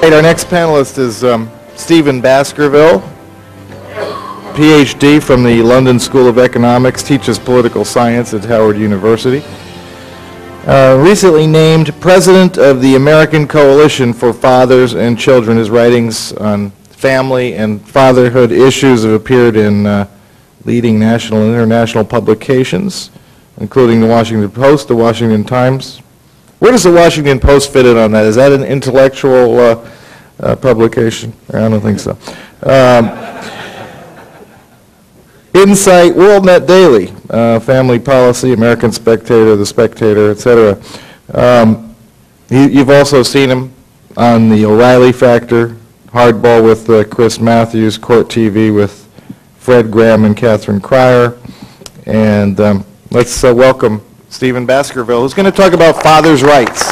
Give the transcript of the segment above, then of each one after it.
Right, our next panelist is Stephen Baskerville, PhD from the London School of Economics, teaches political science at Howard University. Recently named President of the American Coalition for Fathers and Children. His writings on family and fatherhood issues have appeared in leading national and international publications, including the Washington Post, the Washington Times. Where does the Washington Post fit in on that? Is that an intellectual publication? I don't think so. Insight, WorldNet Daily, Family Policy, American Spectator, The Spectator, etc. You've also seen him on the O'Reilly Factor, Hardball with Chris Matthews, Court TV with Fred Graham and Catherine Cryer. And let's welcome Stephen Baskerville, who's going to talk about fathers' rights.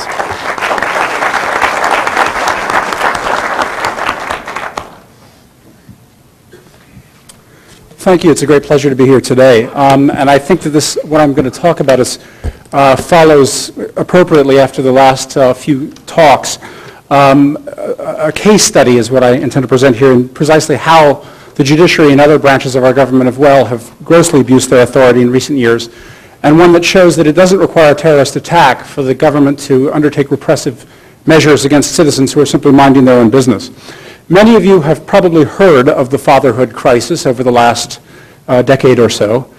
Thank you. It's a great pleasure to be here today. And I think that what I'm going to talk about follows appropriately after the last few talks. A case study is what I intend to present here, and precisely how the judiciary and other branches of our government have grossly abused their authority in recent years, and one that shows that it doesn't require a terrorist attack for the government to undertake repressive measures against citizens who are simply minding their own business. Many of you have probably heard of the fatherhood crisis over the last decade or so.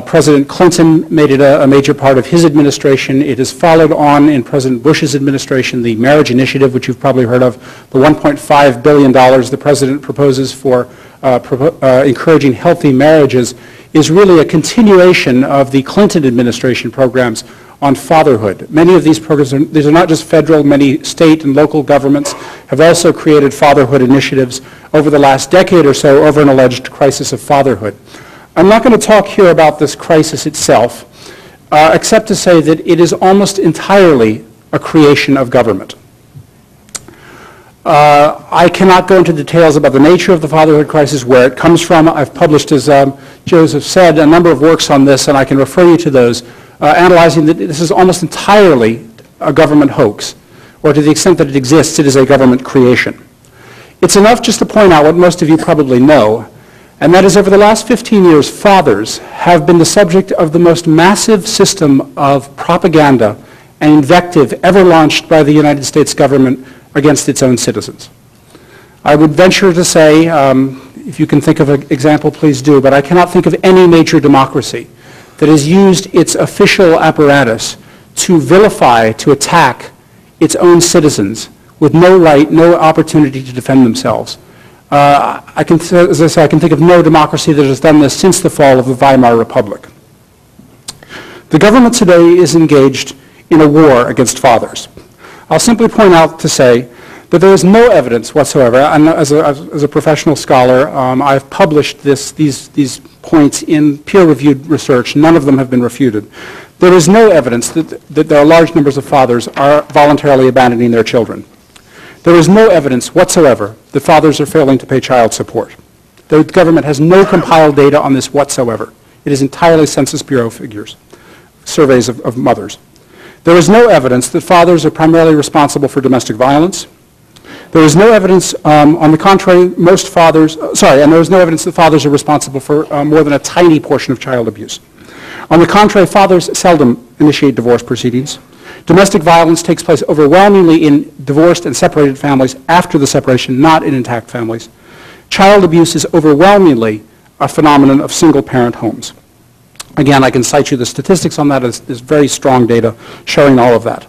President Clinton made it a major part of his administration. It is followed on in President Bush's administration. The marriage initiative, which you've probably heard of, the $1.5 billion the president proposes for encouraging healthy marriages, is really a continuation of the Clinton administration programs on fatherhood. Many of these programs, these are not just federal, many state and local governments have also created fatherhood initiatives over the last decade or so over an alleged crisis of fatherhood. I'm not going to talk here about this crisis itself, except to say that it is almost entirely a creation of government. I cannot go into details about the nature of the fatherhood crisis, where it comes from. I've published, as Joseph said, a number of works on this, and I can refer you to those, analyzing that this is almost entirely a government hoax, or to the extent that it exists, it is a government creation. It's enough just to point out what most of you probably know, and that is over the last 15 years, fathers have been the subject of the most massive system of propaganda and invective ever launched by the United States government against its own citizens. I would venture to say, if you can think of an example, please do, but I cannot think of any major democracy that has used its official apparatus to vilify, to attack its own citizens with no right, no opportunity to defend themselves. As I say, I can think of no democracy that has done this since the fall of the Weimar Republic. The government today is engaged in a war against fathers. I'll simply point out to say that there is no evidence whatsoever, and as a professional scholar, I've published these points in peer-reviewed research. None of them have been refuted. There is no evidence that there are large numbers of fathers are voluntarily abandoning their children. There is no evidence whatsoever that fathers are failing to pay child support. The government has no compiled data on this whatsoever. It is entirely Census Bureau figures, surveys of mothers. There is no evidence that fathers are primarily responsible for domestic violence. There is no evidence, on the contrary, and there is no evidence that fathers are responsible for more than a tiny portion of child abuse. On the contrary, fathers seldom initiate divorce proceedings. Domestic violence takes place overwhelmingly in divorced and separated families after the separation, not in intact families. Child abuse is overwhelmingly a phenomenon of single-parent homes. Again, I can cite you the statistics on that. There's very strong data showing all of that.